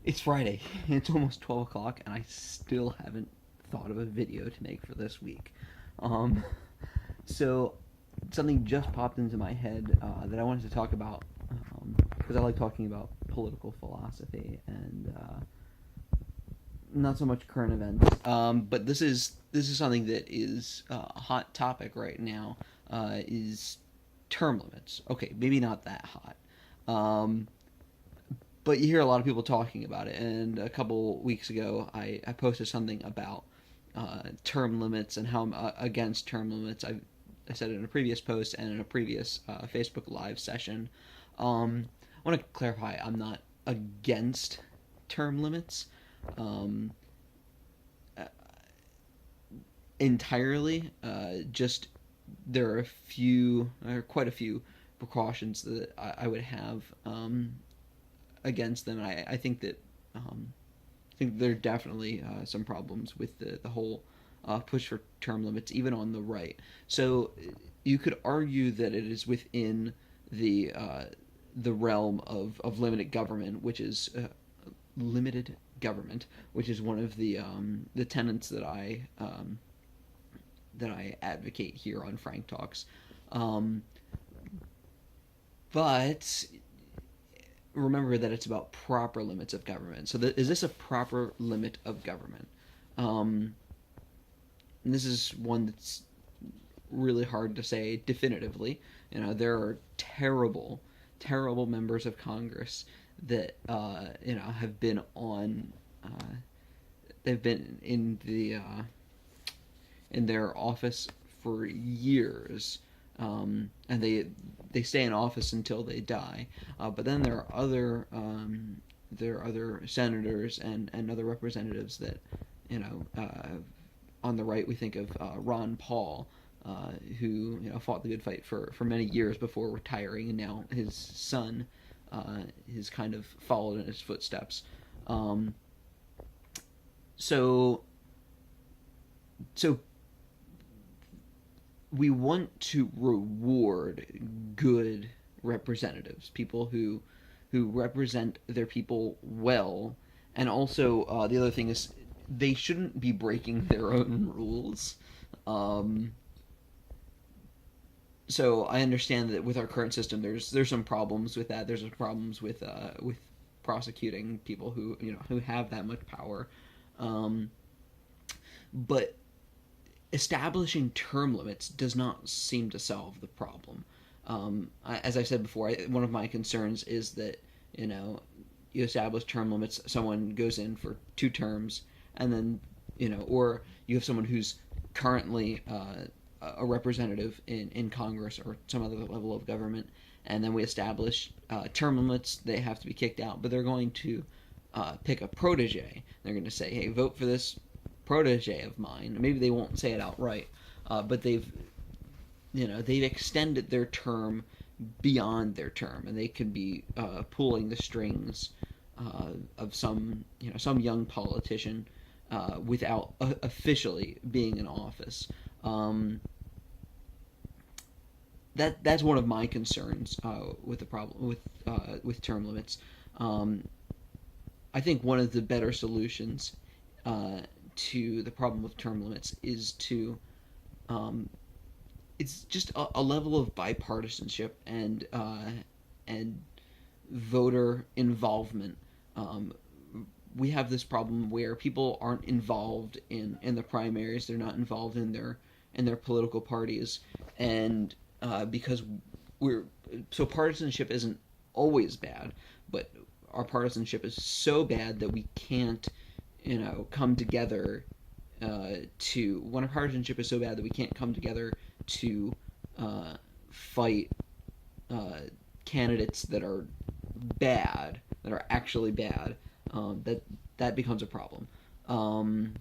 It's Friday. It's almost 12 o'clock, and I still haven't thought of a video to make for this week. Um, so, something just popped into my head that I wanted to talk about because I like talking about political philosophy and not so much current events. But this is something that is a hot topic right now. Is term limits? Okay, maybe not that hot. Um, but you hear a lot of people talking about it. And a couple weeks ago, I posted something about term limits and how I'm against term limits. I said it in a previous post and in a previous Facebook Live session. I want to clarify, I'm not against term limits um, entirely. Just there are quite a few precautions that I would have against them. I think that I think there are definitely some problems with the whole push for term limits, even on the right. So you could argue that it is within the realm of limited government, which is limited government, which is one of the tenets that I advocate here on Frank Talks. Um, but remember that it's about proper limits of government. So, is this a proper limit of government? Um, and this is one that's really hard to say definitively. There are terrible, terrible members of Congress that have been on. They've been in their office for years, and they stay in office until they die. But then there are other senators and other representatives that on the right we think of Ron Paul, who fought the good fight for many years before retiring, and now his son has kind of followed in his footsteps. Um, so so we want to reward good representatives, people who represent their people well, and also the other thing is they shouldn't be breaking their own rules. Um, so I understand that with our current system, there's some problems with that. There's some problems with prosecuting people who have that much power, um, but establishing term limits does not seem to solve the problem. As I said before, one of my concerns is that you know you establish term limits. Someone goes in for 2 terms, and then or you have someone who's currently a representative in Congress or some other level of government, and then we establish term limits. They have to be kicked out, but they're going to pick a protege. They're going to say, "Hey, vote for this protege of mine." Maybe they won't say it outright, but they've extended their term beyond their term, and they could be pulling the strings of some young politician without officially being in office. Um, that's one of my concerns with the problem with term limits. Um, I think one of the better solutions uh, to the problem with term limits is to um, it's just a level of bipartisanship and voter involvement. Um, we have this problem where people aren't involved in the primaries. They're not involved in their political parties, and because we're so partisanship isn't always bad, but our partisanship is so bad that we can't come together to when our partisanship is so bad that we can't come together to uh, fight uh, candidates that are bad, that are actually bad. That becomes a problem. Um,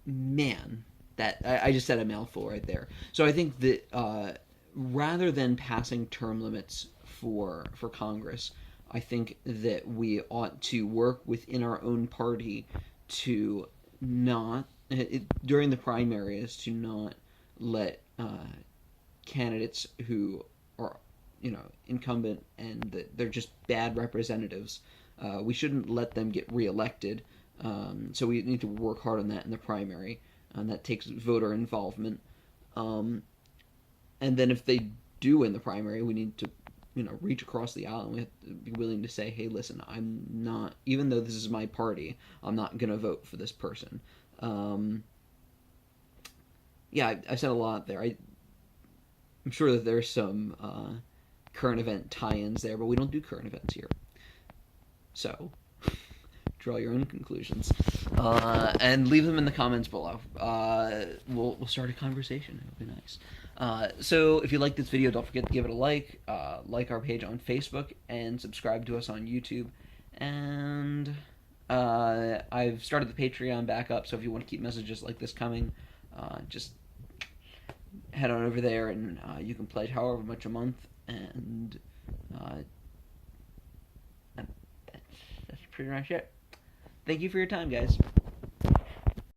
Man, that I just said a mouthful right there. So I think that rather than passing term limits for Congress, I think that we ought to work within our own party to not during the primaries to not let candidates who are incumbent and that they're just bad representatives. We shouldn't let them get reelected. So we need to work hard on that in the primary, and that takes voter involvement. Um, and then if they do win the primary, we need to reach across the aisle, and we have to be willing to say, hey, listen, I'm not, even though this is my party, I'm not going to vote for this person. Yeah, I said a lot there. I'm sure that there's some current event tie-ins there, but we don't do current events here. So, draw your own conclusions, and leave them in the comments below. We'll start a conversation. It'll be nice. So if you like this video, don't forget to give it a like our page on Facebook, and subscribe to us on YouTube. And I've started the Patreon back up, so if you want to keep messages like this coming, just head on over there, and you can pledge however much a month, and that's pretty much it. Thank you for your time, guys.